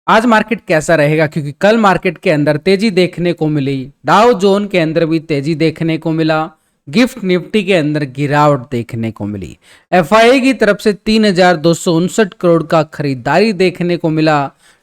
आज मार्केट कैसा रहेगा, क्योंकि कल मार्केट के अंदर तेजी देखने को मिली। डाउ जोन के अंदर भी तेजी देखने को मिला। गिफ्ट निफ्टी के अंदर गिरावट देखने को मिली। एफआईआई की तरफ से 3,259 करोड़ का खरीदारी देखने को मिला।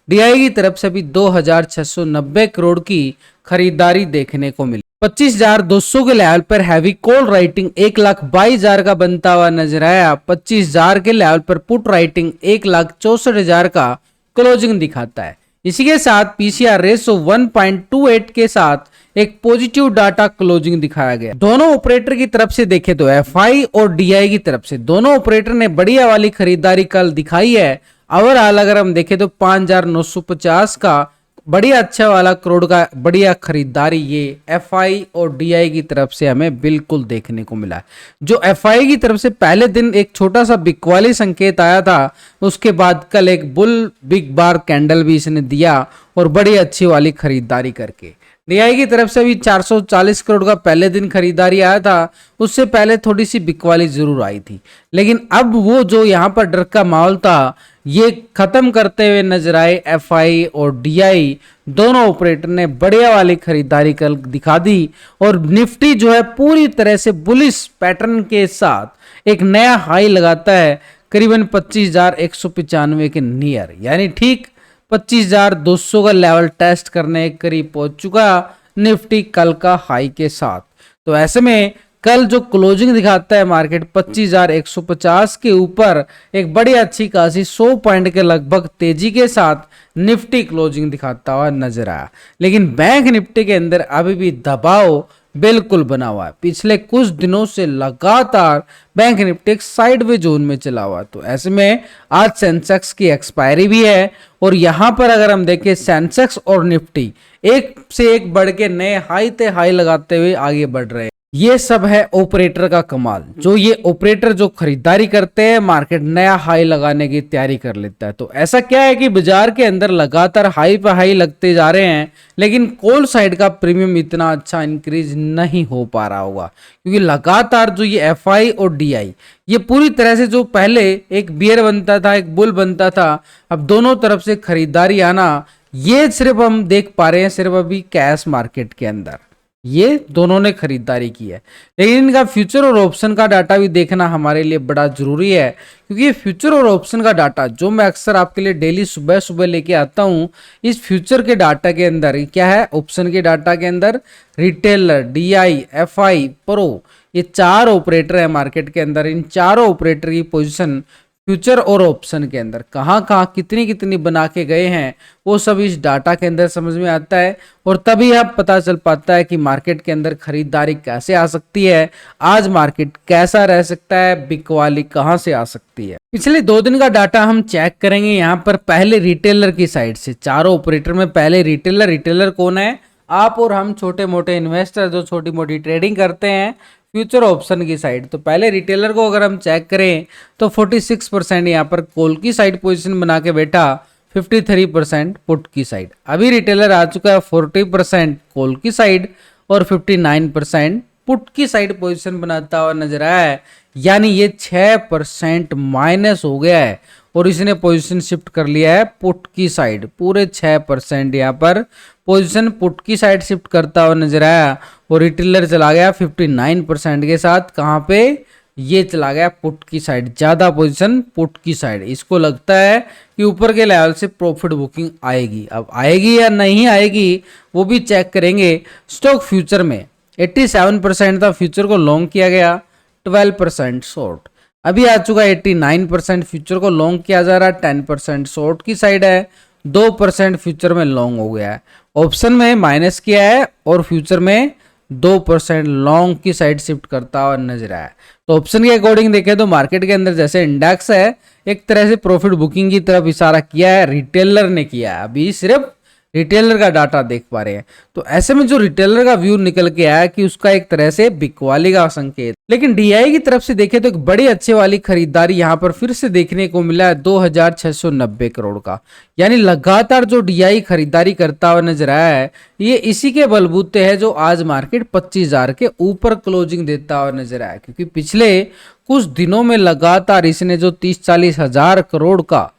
डीआई की तरफ से भी 2,690 करोड़ की खरीदारी देखने को मिली। 25,200 के लेवल पर हैवी कॉल राइटिंग 1,22,000 का बनता हुआ नजर आया। 25,000 के लेवल पर पुट राइटिंग 1,64,000 का क्लोजिंग दिखाता है। इसी के साथ पीसीआर रेशो 1.28 के साथ एक पॉजिटिव डाटा क्लोजिंग दिखाया गया। दोनों ऑपरेटर की तरफ से देखें तो एफआई और डीआई की तरफ से दोनों ऑपरेटर ने बढ़िया वाली खरीदारी कल दिखाई है। ओवरऑल अगर हम देखें तो 5,950 का बढ़िया अच्छा वाला करोड़ का बढ़िया खरीदारी ये एफआई और डीआई की तरफ से हमें बिल्कुल देखने को मिला है। जो एफआई की तरफ से पहले दिन एक छोटा सा बिकवाली संकेत आया था, उसके बाद कल एक बुल बिग बार कैंडल भी इसने दिया और बड़ी अच्छी वाली खरीदारी करके। डीआई की तरफ से भी 440 करोड़ का पहले दिन खरीदारी आया था, उससे पहले थोड़ी सी बिकवाली जरूर आई थी, लेकिन अब वो जो यहाँ पर डर का माहौल था ये खत्म करते हुए नजर आए। एफआई और डीआई दोनों ऑपरेटर ने बढ़िया वाली खरीदारी कल दिखा दी और निफ्टी जो है पूरी तरह से बुलिश पैटर्न के साथ एक नया हाई लगाता है करीबन 25,195 के नियर, यानी ठीक 25,200 का लेवल टेस्ट करने के करीब पहुंच चुका निफ्टी कल का हाई के साथ। तो ऐसे में कल जो क्लोजिंग दिखाता है मार्केट 25,150 के ऊपर एक बड़ी अच्छी खासी 100 पॉइंट के लगभग तेजी के साथ निफ्टी क्लोजिंग दिखाता हुआ नजर आया। लेकिन बैंक निफ्टी के अंदर अभी भी दबाव बिल्कुल बना हुआ है। पिछले कुछ दिनों से लगातार बैंक निफ्टी एक साइडवे जोन में चला हुआ है। तो ऐसे में आज सेंसेक्स की एक्सपायरी भी है और यहां पर अगर हम देखें सेंसेक्स और निफ्टी एक से एक बढ़ के नए हाई ते हाई लगाते हुए आगे बढ़ रहे हैं। ये सब है ऑपरेटर का कमाल। जो ये ऑपरेटर जो खरीदारी करते हैं मार्केट नया हाई लगाने की तैयारी कर लेता है। तो ऐसा क्या है कि बाजार के अंदर लगातार हाई पे हाई लगते जा रहे हैं, लेकिन कॉल साइड का प्रीमियम इतना अच्छा इंक्रीज नहीं हो पा रहा होगा, क्योंकि लगातार जो ये एफआई और डीआई ये पूरी तरह से जो पहले एक बियर बनता था एक बुल बनता था, अब दोनों तरफ से खरीदारी आना ये सिर्फ हम देख पा रहे हैं सिर्फ अभी कैश मार्केट के अंदर ये दोनों ने खरीदारी की है। लेकिन इनका फ्यूचर और ऑप्शन का डाटा भी देखना हमारे लिए बड़ा जरूरी है, क्योंकि ये फ्यूचर और ऑप्शन का डाटा जो मैं अक्सर आपके लिए डेली सुबह सुबह लेके आता हूं, इस फ्यूचर के डाटा के अंदर क्या है, ऑप्शन के डाटा के अंदर रिटेलर, डीआई, एफआई, प्रो ये चार ऑपरेटर है मार्केट के अंदर। इन चारों ऑपरेटर की पोजीशन फ्यूचर और ऑप्शन के अंदर कहाँ कहाँ कितनी कितनी बना के गए हैं वो सब इस डाटा के अंदर समझ में आता है, और तभी अब पता चल पाता है कि मार्केट के अंदर खरीदारी कैसे आ सकती है, आज मार्केट कैसा रह सकता है, बिकवाली कहाँ से आ सकती है। पिछले 2 दिन का डाटा हम चेक करेंगे। यहाँ पर पहले रिटेलर की साइड से चारों ऑपरेटर में पहले रिटेलर कौन है, आप और हम छोटे मोटे इन्वेस्टर जो छोटी मोटी ट्रेडिंग करते हैं फ्यूचर ऑप्शन की साइड। तो पहले रिटेलर को अगर हम चेक करें तो 46% यहाँ पर कॉल की साइड पोजीशन बना के बैठा, 53% पुट की साइड। अभी रिटेलर आ चुका है 40% कॉल की साइड और 59% पुट की साइड पोजीशन बनाता हुआ नजर आया है, यानी ये 6% माइनस हो गया है और इसने पोजीशन शिफ्ट कर लिया है पुट की साइड। पूरे 6% यहाँ पर पोजीशन पुट की साइड शिफ्ट करता हुआ नजर आया और रिटेलर चला गया 59% के साथ। कहाँ पे, ये चला गया पुट की साइड, ज्यादा पोजीशन पुट की साइड। इसको लगता है कि ऊपर के लेवल से प्रॉफिट बुकिंग आएगी। अब आएगी या नहीं आएगी वो भी चेक करेंगे। स्टॉक फ्यूचर में 87% था फ्यूचर को लॉन्ग किया गया, 12% शॉर्ट। अभी आ चुका 89% फ्यूचर को लॉन्ग किया जा रहा है, 10% शॉर्ट की साइड है, 2% फ्यूचर में लॉन्ग हो गया है। ऑप्शन में माइनस किया है और फ्यूचर में 2% लॉन्ग की साइड शिफ्ट करता हुआ नजर आया है। तो ऑप्शन के अकॉर्डिंग देखें तो मार्केट के अंदर जैसे इंडेक्स है एक तरह से प्रॉफिट बुकिंग की तरफ इशारा किया है, रिटेलर ने किया है। अभी सिर्फ रिटेलर का डाटा देख पा रहे हैं। तो ऐसे में जो रिटेलर का व्यू निकल के आया कि उसका एक तरह से बिकवाली का संकेत। लेकिन डीआई की तरफ से देखें तो एक बड़ी अच्छे वाली खरीदारी यहाँ पर फिर से देखने को मिला है 2,690 करोड़ का, यानी लगातार जो डीआई खरीदारी करता हुआ नजर आया है ये इसी के बलबूते है जो आज मार्केट 25,000 के ऊपर क्लोजिंग देता हुआ नजर आया, क्योंकि पिछले कुछ दिनों में लगातार इसने जो 30-40 हजार करोड़ का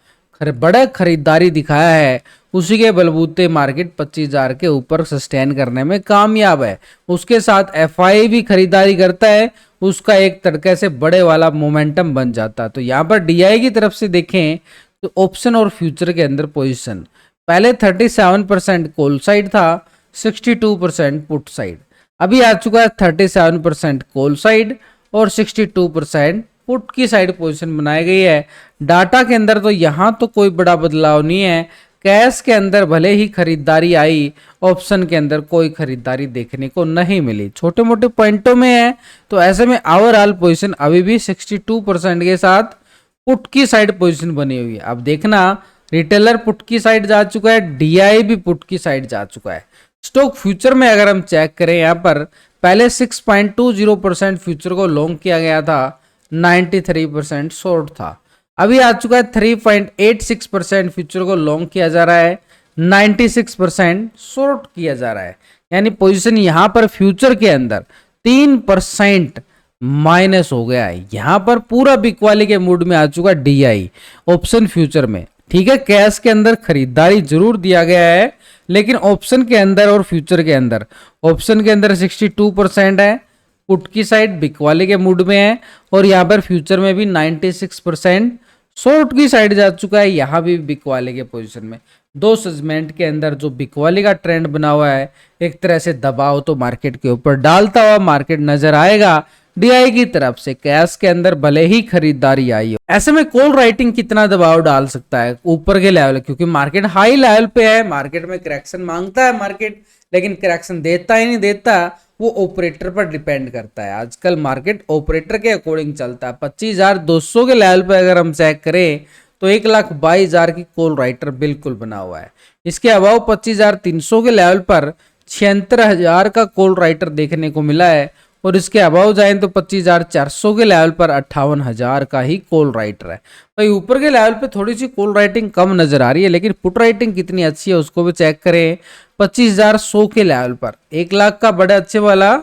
बड़ा खरीदारी दिखाया है उसी के बलबूते मार्केट 25,000 के ऊपर सस्टेन करने में कामयाब है। उसके साथ एफआई भी खरीदारी करता है, उसका एक तरीके से बड़े वाला मोमेंटम बन जाता है। तो यहाँ पर डीआई की तरफ से देखें तो ऑप्शन और फ्यूचर के अंदर पोजीशन पहले 37% कॉल साइड था, 62% पुट साइड। अभी आ चुका है 37% कॉल साइड और 62% पुट की साइड पोजीशन बनाई गई है। डाटा के अंदर तो यहाँ तो कोई बड़ा बदलाव नहीं है। कैश के अंदर भले ही खरीदारी आई, ऑप्शन के अंदर कोई खरीदारी देखने को नहीं मिली, छोटे मोटे पॉइंटों में है। तो ऐसे में ओवरऑल पोजीशन अभी भी 62% के साथ पुट की साइड पोजीशन बनी हुई है। अब देखना रिटेलर पुट की साइड जा चुका है, डीआई भी पुट की साइड जा चुका है। स्टॉक फ्यूचर में अगर हम चेक करें, यहाँ पर पहले 6.20% फ्यूचर को लॉन्ग किया गया था, 93% शॉर्ट था। अभी आ चुका है 3.86% फ्यूचर को लॉन्ग किया जा रहा है, 96% शॉर्ट किया जा रहा है। यानी पोजीशन यहाँ पर फ्यूचर के अंदर 3% माइनस हो गया है। यहाँ पर पूरा बिकवाली के मूड में आ चुका डीआई ऑप्शन फ्यूचर में। ठीक है, कैश के अंदर खरीदारी जरूर दिया गया है, लेकिन ऑप्शन के अंदर और फ्यूचर के अंदर, ऑप्शन के अंदर 62% है, पुट की साइड बिकवाली के मूड में है, और यहाँ पर फ्यूचर में भी 96% शॉर्ट की साइड जा चुका है, यहाँ भी बिकवाली के पोजीशन में। दो सेगमेंट के अंदर जो बिकवाली का ट्रेंड बना हुआ है, एक तरह से दबाव तो मार्केट के ऊपर डालता हुआ मार्केट नजर आएगा डीआई की तरफ से। कैश के अंदर भले ही खरीदारी आई हो, ऐसे में कॉल राइटिंग कितना दबाव डाल सकता है ऊपर के लेवल, क्योंकि मार्केट हाई लेवल पे है, मार्केट में करेक्शन मांगता है मार्केट, लेकिन करेक्शन देता ही नहीं देता, वो ऑपरेटर पर डिपेंड करता है। आजकल मार्केट ऑपरेटर के अकॉर्डिंग चलता है। 25,200 के लेवल पे अगर हम चेक करें तो 1,22,000 की कॉल राइटर बिल्कुल बना हुआ है। इसके अलावा 25,300 के लेवल पर 76,000 का कॉल राइटर देखने को मिला है, और इसके अबाव जाएं तो 25,400 के लेवल पर 58,000 का ही कॉल राइटर है। भाई ऊपर के लेवल पे थोड़ी सी कॉल राइटिंग कम नजर आ रही है, लेकिन पुट राइटिंग कितनी अच्छी है उसको भी चेक करें। 25,100 के लेवल पर 1 लाख का बड़ा अच्छे वाला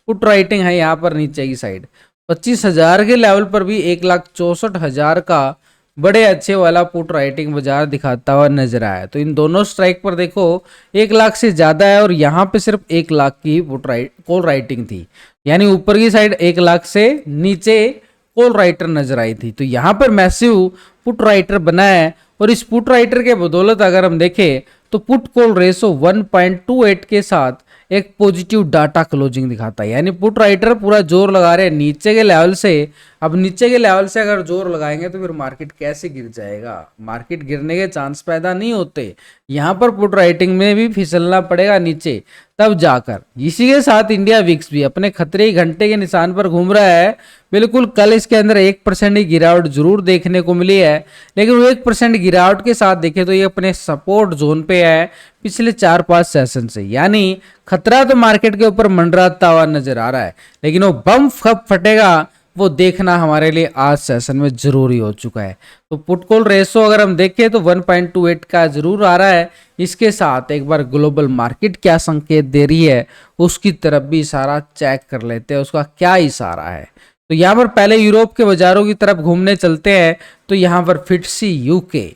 पुट राइटिंग है यहाँ पर नीचे की साइड। 25,000 के लेवल पर भी 1,64,000 का बड़े अच्छे वाला पुट राइटिंग बाजार दिखाता हुआ नजर आया। तो इन दोनों स्ट्राइक पर देखो 1 लाख से ज्यादा है, और यहाँ पे सिर्फ 1 लाख की कॉल राइटिंग थी, यानी ऊपर की साइड 1 लाख से नीचे कॉल राइटर नजर आई थी। तो यहाँ पर मैसिव पुट राइटर बना है, और इस पुट राइटर के बदौलत अगर हम देखें तो पुट कॉल रेशो 1.28 के साथ एक पॉजिटिव डाटा क्लोजिंग दिखाता है। यानी पुट राइटर पूरा जोर लगा रहे हैं नीचे के लेवल से। अब नीचे के लेवल से अगर जोर लगाएंगे तो फिर मार्केट कैसे गिर जाएगा, मार्केट गिरने के चांस पैदा नहीं होते। यहाँ पर पुट राइटिंग में भी फिसलना पड़ेगा नीचे तब जाकर। इसी के साथ इंडिया विक्स भी अपने खतरे घंटे के निशान पर घूम रहा है। बिल्कुल कल इसके अंदर 1% की गिरावट जरूर देखने को मिली है, लेकिन वो 1% गिरावट के साथ देखे तो ये अपने सपोर्ट जोन पे है पिछले 4-5 सेशन से। यानी खतरा तो मार्केट के ऊपर मंडराता हुआ नजर आ रहा है, लेकिन वो बम कब फटेगा वो देखना हमारे लिए आज सेशन में जरूरी हो चुका है। तो पुट कॉल रेशो अगर हम देखें तो 1.28 का जरूर आ रहा है। इसके साथ एक बार ग्लोबल मार्केट क्या संकेत दे रही है उसकी तरफ भी इशारा चेक कर लेते हैं, उसका क्या इशारा है। तो यहाँ पर पहले यूरोप के बाजारों की तरफ घूमने चलते हैं। तो यहाँ पर फिटसी यूके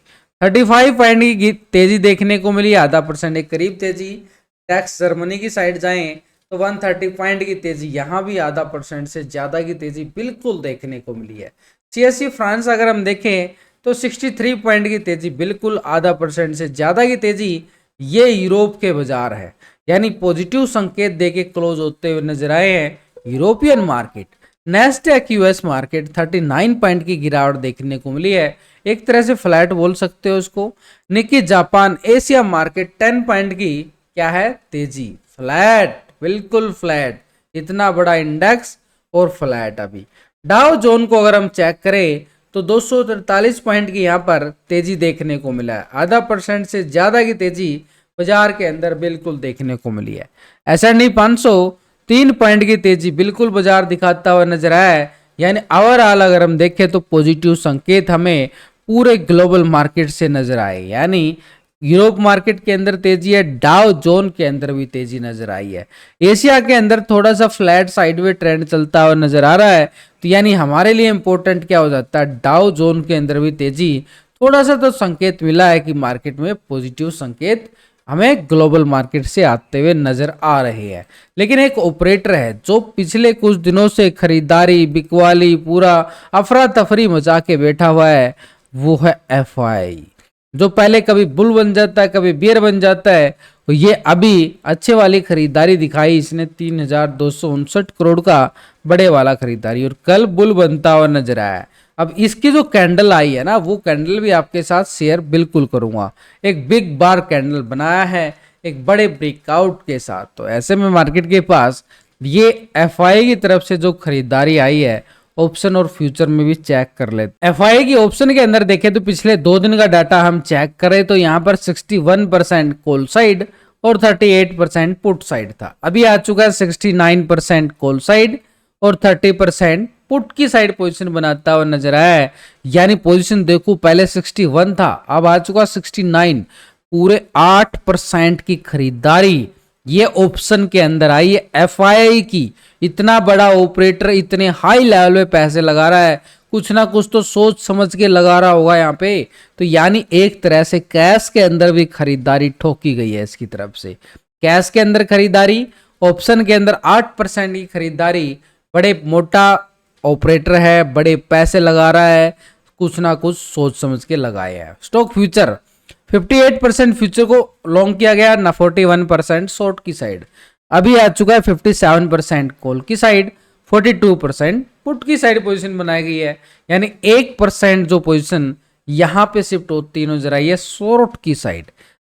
35 पॉइंट की तेजी देखने को मिली, .5% के करीब तेजी। टैक्स जर्मनी की साइड जाएं तो 130 पॉइंट की तेजी, यहाँ भी .5% से ज्यादा की तेजी बिल्कुल देखने को मिली है। सीएससी फ्रांस अगर हम देखें तो 63 पॉइंट की तेजी, बिल्कुल .5% से ज्यादा की तेजी। ये यूरोप के बाजार है, यानी पॉजिटिव संकेत देके क्लोज होते हुए नजर आए हैं European market. Nasdaq US market 39 point की गिरावट देखने को मिली है, एक तरह से फ्लैट बोल सकते हो उसको। निकी जापान एशिया मार्केट 10 पॉइंट की क्या है तेजी, फ्लैट, बिल्कुल फ्लैट। इतना बड़ा इंडेक्स और फ्लैट। अभी डाउ जोन को अगर हम चेक करें तो 243 पॉइंट की यहाँ पर तेजी देखने को मिला है, .5% से ज्यादा की तेजी बाजार के अंदर बिल्कुल देखने को मिली है। S&P 500 3 पॉइंट की तेजी बिल्कुल बाजार दिखाता हुआ नजर आया है। यानी ओवरऑल अगर हम देखें तो पॉजिटिव संकेत हमें पूरे ग्लोबल मार्केट से नजर आए। यानी यूरोप मार्केट के अंदर तेजी है, डाउ जोन के अंदर भी तेजी नजर आई है। एशिया के अंदर थोड़ा सा फ्लैट साइडवे ट्रेंड चलता हुआ नजर आ रहा है। तो यानी हमारे लिए इंपॉर्टेंट क्या हो जाता है, डाउ जोन के अंदर भी तेजी थोड़ा सा तो संकेत मिला है कि मार्केट में पॉजिटिव संकेत हमें ग्लोबल मार्केट से आते हुए नजर आ रहे हैं। लेकिन एक ऑपरेटर है जो पिछले कुछ दिनों से खरीदारी बिकवाली पूरा अफरा तफरी मचा के बैठा हुआ है, वो है एफआई, जो पहले कभी बुल बन जाता है कभी बियर बन जाता है। तो ये अभी अच्छे वाली खरीदारी दिखाई, इसने 3,259 करोड़ का बड़े वाला खरीदारी, और कल बुल बनता हुआ नजर आया। अब इसकी जो कैंडल आई है ना, वो कैंडल भी आपके साथ शेयर बिल्कुल करूंगा। एक बिग बार कैंडल बनाया है एक बड़े ब्रेकआउट के साथ। तो ऐसे में मार्केट के पास ये एफआई की तरफ से जो खरीदारी आई है, ऑप्शन और फ्यूचर में भी चेक कर लेते। एफआई की ऑप्शन के अंदर देखें तो पिछले 2 दिन का डाटा हम चेक करें तो यहाँ पर 61% कॉल साइड और 38% पुट साइड था। अभी आ चुका है 69% कॉल साइड और 30% पुट की साइड पोजीशन बनाता हुआ नजर आया है। यानी पोजीशन देखो पहले 61 था, अब आ चुका 69। पूरे 8% की खरीदारी ये ऑप्शन के अंदर आई है एफआई की। इतना बड़ा ऑपरेटर इतने हाई लेवल पे पैसे लगा रहा है, कुछ ना कुछ तो सोच समझ के लगा रहा होगा यहाँ पे। तो यानी एक तरह से कैश के अंदर भी खरीदारी ठोकी गई है इसकी तरफ से। कैश के अंदर खरीदारी, ऑप्शन के अंदर 8% की खरीदारी। बड़े मोटा ऑपरेटर है, बड़े पैसे लगा रहा है, कुछ ना कुछ सोच समझ के लगाए हैं। स्टॉक फ्यूचर 58% फ्यूचर को लॉन्ग किया गया ना, 41% शॉर्ट की साइड। अभी आ चुका है 57% कॉल की साइड, 42% पुट की साइड पोजीशन बनाई गई है। यानी 1% जो पोजीशन यहां पे शिफ्ट होती नजर आई है शॉर्ट की साइड।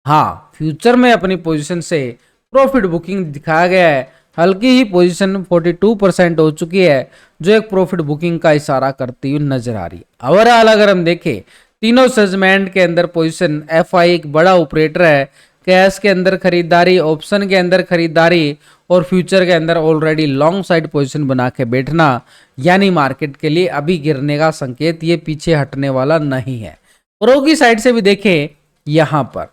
हाँ, फ्यूचर में अपनी पोजीशन से प्रॉफिट बुकिंग दिखाया गया है। हल्की ही पोजीशन 42% हो चुकी है, जो एक प्रॉफिट बुकिंग का इशारा करती हुई नजर आ रही है। ओवरऑल अगर हम देखें तीनों सेगमेंट के अंदर पोजीशन एफआई एक बड़ा ऑपरेटर है। कैश के अंदर खरीदारी, ऑप्शन के अंदर खरीदारी और फ्यूचर के अंदर ऑलरेडी लॉन्ग साइड पोजीशन बना के बैठना, यानी मार्केट के लिए अभी गिरने का संकेत, ये पीछे हटने वाला नहीं है। प्रो की साइड से भी देखें, यहां पर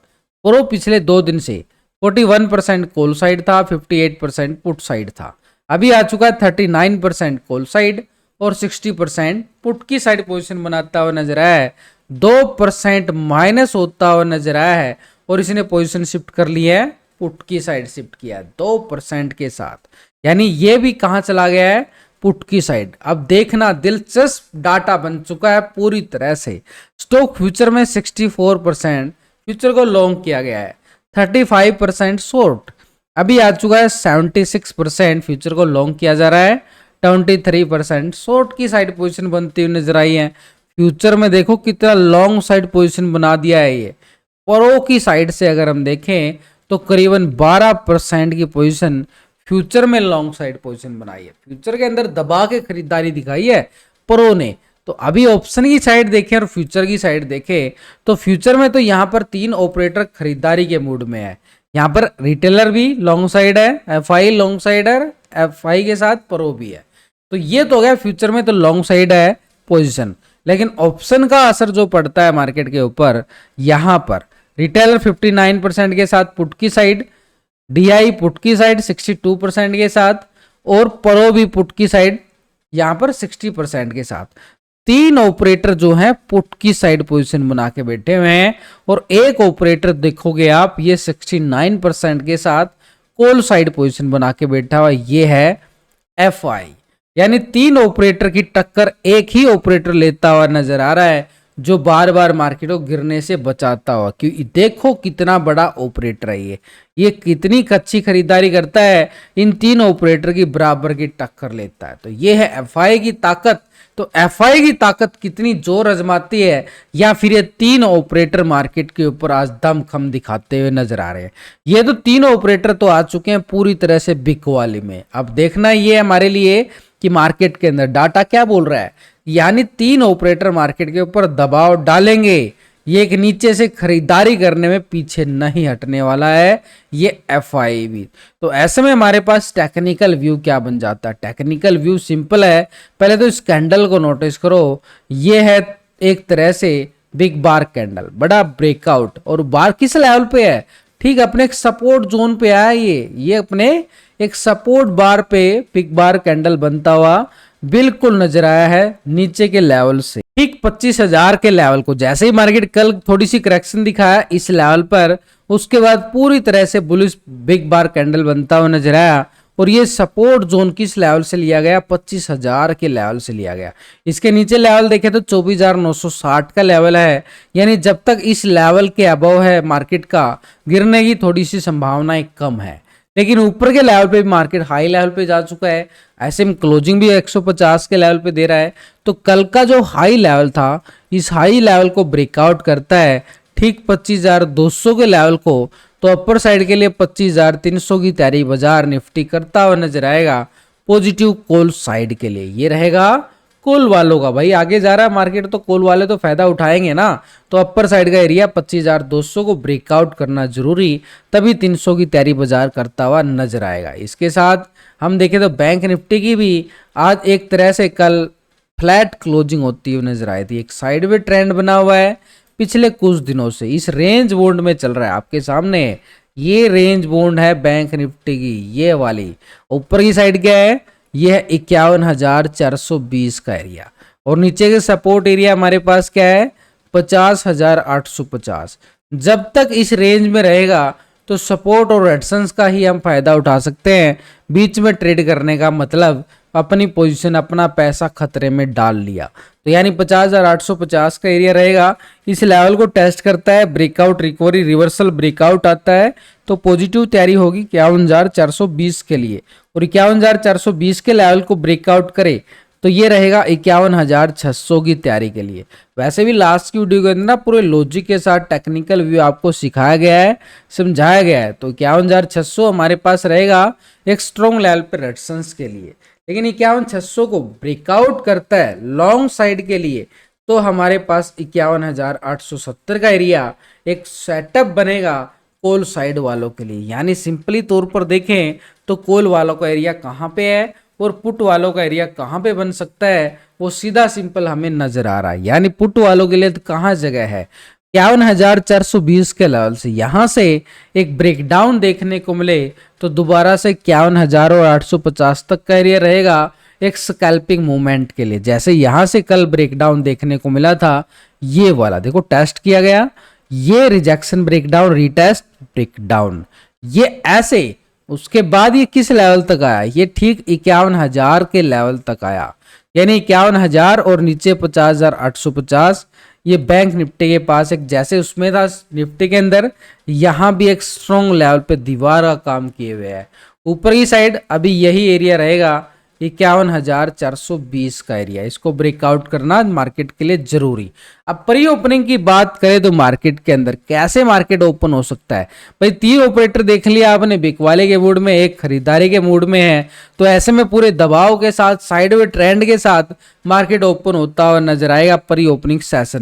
प्रो पिछले 2 दिन से 41% कॉल साइड था, 58% पुट साइड था। अभी आ चुका है 39% कॉल साइड और 60% पुट की साइड पोजीशन बनाता हुआ नजर आया है। 2% माइनस होता हुआ नजर आया है और इसने पोजीशन शिफ्ट कर ली है, पुट की साइड शिफ्ट किया 2% के साथ। यानी ये भी कहां चला गया है, पुट की साइड। अब देखना दिलचस्प डाटा बन चुका है पूरी तरह से। स्टॉक फ्यूचर में 64% फ्यूचर को लॉन्ग किया गया है, 35% शॉर्ट। अभी आ चुका है 76% फ्यूचर को लॉन्ग किया जा रहा है, 23% शॉर्ट की साइड पोजीशन बनती हुई नजर आई है। फ्यूचर में देखो कितना लॉन्ग साइड पोजीशन बना दिया है ये। प्रो की साइड से अगर हम देखें तो करीबन 12% की पोजीशन फ्यूचर में लॉन्ग साइड पोजीशन बनाई है। फ्यूचर के अंदर दबा के खरीदारी दिखाई है प्रो ने। तो अभी ऑप्शन की साइड देखें और फ्यूचर की साइड देखें तो फ्यूचर में तो यहाँ पर 3 ऑपरेटर खरीदारी के मूड में है। यहाँ पर रिटेलर भी लॉन्ग साइड है, एफआई लॉन्ग साइड है, एफआई के साथ प्रो भी है। तो ये तो गया फ्यूचर में तो लॉन्ग साइड है पोजीशन। लेकिन ऑप्शन का असर जो पड़ता है मार्केट के ऊपर, यहां पर रिटेलर 59% के साथ पुट की साइड, डीआई पुट की साइड 62% के साथ और प्रो भी पुट की साइड यहां पर 60% के साथ। 3 ऑपरेटर जो हैं पुट की साइड पोजीशन बना के बैठे हुए हैं और एक ऑपरेटर देखोगे आप, ये 69% के साथ कॉल साइड पोजीशन बना के बैठा हुआ, ये है एफआई। यानी 3 ऑपरेटर की टक्कर एक ही ऑपरेटर लेता हुआ नजर आ रहा है, जो बार बार मार्केट को गिरने से बचाता हुआ। क्योंकि देखो कितना बड़ा ऑपरेटर है ये कितनी कच्ची खरीदारी करता है, इन 3 ऑपरेटर की बराबर की टक्कर लेता है। तो ये है एफआई की ताकत। तो एफआई की ताकत कितनी जोर आजमाती है, या फिर ये 3 ऑपरेटर मार्केट के ऊपर आज दमखम दिखाते हुए नजर आ रहे हैं। ये तो 3 ऑपरेटर तो आ चुके हैं पूरी तरह से बिग वाली में। अब देखना ये हमारे लिए कि मार्केट के अंदर डाटा क्या बोल रहा है। यानी 3 ऑपरेटर मार्केट के ऊपर दबाव डालेंगे, ये एक नीचे से खरीदारी करने में पीछे नहीं हटने वाला है ये एफआई भी। तो ऐसे में हमारे पास टेक्निकल व्यू क्या बन जाता है। टेक्निकल व्यू सिंपल है, पहले तो इस कैंडल को नोटिस करो। ये है एक तरह से बिग बार कैंडल, बड़ा ब्रेकआउट, और बार किस लेवल पे है, ठीक अपने एक सपोर्ट जोन पे आया ये अपने एक सपोर्ट बार पे बिग बार कैंडल बनता हुआ बिल्कुल नजर आया है नीचे के लेवल से ठीक 25,000 के लेवल को। जैसे ही मार्केट कल थोड़ी सी करेक्शन दिखाया इस लेवल पर, उसके बाद पूरी तरह से बुलिश बिग बार कैंडल बनता हुआ नजर आया और ये सपोर्ट जोन किस लेवल से लिया गया, 25,000 के लेवल से लिया गया। इसके नीचे लेवल देखें तो 24,960 का लेवल है, यानी जब तक इस लेवल के अबव है मार्केट का, गिरने की थोड़ी सी संभावनाएं कम है। लेकिन ऊपर के लेवल पे भी मार्केट हाई लेवल पे जा चुका है, ऐसे में क्लोजिंग भी 150 के लेवल पे दे रहा है। तो कल का जो हाई लेवल था, इस हाई लेवल को ब्रेकआउट करता है ठीक 25,200 के लेवल को, तो अपर साइड के लिए 25,300 की तैयारी बाजार निफ्टी करता हुआ नजर आएगा पॉजिटिव कॉल साइड के लिए। ये रहेगा कॉल वालों का, भाई आगे जा रहा है मार्केट तो कॉल वाले तो फायदा उठाएंगे ना। तो अपर साइड का एरिया 25,200 को ब्रेकआउट करना जरूरी, तभी 300 की तैयारी बाजार करता हुआ नजर आएगा। इसके साथ हम देखें तो बैंक निफ्टी की भी आज एक तरह से कल फ्लैट क्लोजिंग होती हुई नजर आई थी। एक साइडवे ट्रेंड बना हुआ है पिछले कुछ दिनों से, इस रेंज बोन्ड में चल रहा है आपके सामने। ये रेंज बोन्ड है बैंक निफ्टी की, ये वाली ऊपर की साइड क्या है, ये है 51,420 का एरिया, और नीचे के सपोर्ट एरिया हमारे पास क्या है 50,850। जब तक इस रेंज में रहेगा तो सपोर्ट और रेजिस्टेंस का ही हम फायदा उठा सकते हैं। बीच में ट्रेड करने का मतलब अपनी पोजीशन, अपना पैसा खतरे में डाल लिया। तो यानी 50,850 का एरिया रहेगा, इस लेवल को टेस्ट करता है, ब्रेकआउट रिकवरी रिवर्सल ब्रेकआउट आता है तो पॉजिटिव तैयारी होगी 51,420 के लिए, और 51,420 के लेवल को ब्रेकआउट करे तो ये रहेगा 51,600 की तैयारी के लिए। वैसे भी लास्ट की वीडियो के अंदर ना पूरे लॉजिक के साथ टेक्निकल व्यू आपको सिखाया गया है, समझाया गया है। तो 51,600 हमारे पास रहेगा एक स्ट्रॉन्ग लेवल पर रेजिस्टेंस के लिए। लेकिन 51,600 को ब्रेकआउट करता है लॉन्ग साइड के लिए तो हमारे पास 51,870 का एरिया एक सेटअप बनेगा कॉल साइड वालों के लिए। यानी सिंपली तौर पर देखें तो कॉल वालों का एरिया कहाँ पे है और पुट वालों का एरिया कहाँ पे बन सकता है, वो सीधा सिंपल हमें नजर आ रहा है। यानी पुट वालों के लिए तो कहाँ जगह है 51,420 के लेवल से, यहां से एक ब्रेकडाउन देखने को मिले तो दोबारा से 51,850 तक का एरिया रहेगा एक स्कैल्पिंग मूवमेंट के लिए। जैसे यहां से कल ब्रेकडाउन देखने को मिला था, ये वाला देखो टेस्ट किया गया, ये रिजेक्शन ब्रेकडाउन, रीटेस्ट ब्रेकडाउन, ये ऐसे उसके बाद ये किस लेवल तक आया, ये ठीक 51,000 के लेवल तक आया। यानी 51,000 और नीचे 50,850, ये बैंक निफ्टी के पास एक जैसे उसमें था निफ्टी के अंदर, यहां भी एक स्ट्रॉन्ग लेवल पे दीवार का काम किए हुए है। ऊपर की साइड अभी यही एरिया रहेगा 51,420 का एरिया, इसको ब्रेकआउट करना मार्केट के लिए जरूरी। अब प्री ओपनिंग की बात करें तो मार्केट के अंदर कैसे मार्केट ओपन हो सकता है, भाई 3 ऑपरेटर देख लिया आपने, बिकवाले के मूड में, एक खरीदारी के मूड में है, तो ऐसे में पूरे दबाव के साथ साइडवे ट्रेंड के साथ मार्केट ओपन होता हुआ नजर आएगा प्री ओपनिंग सेशन।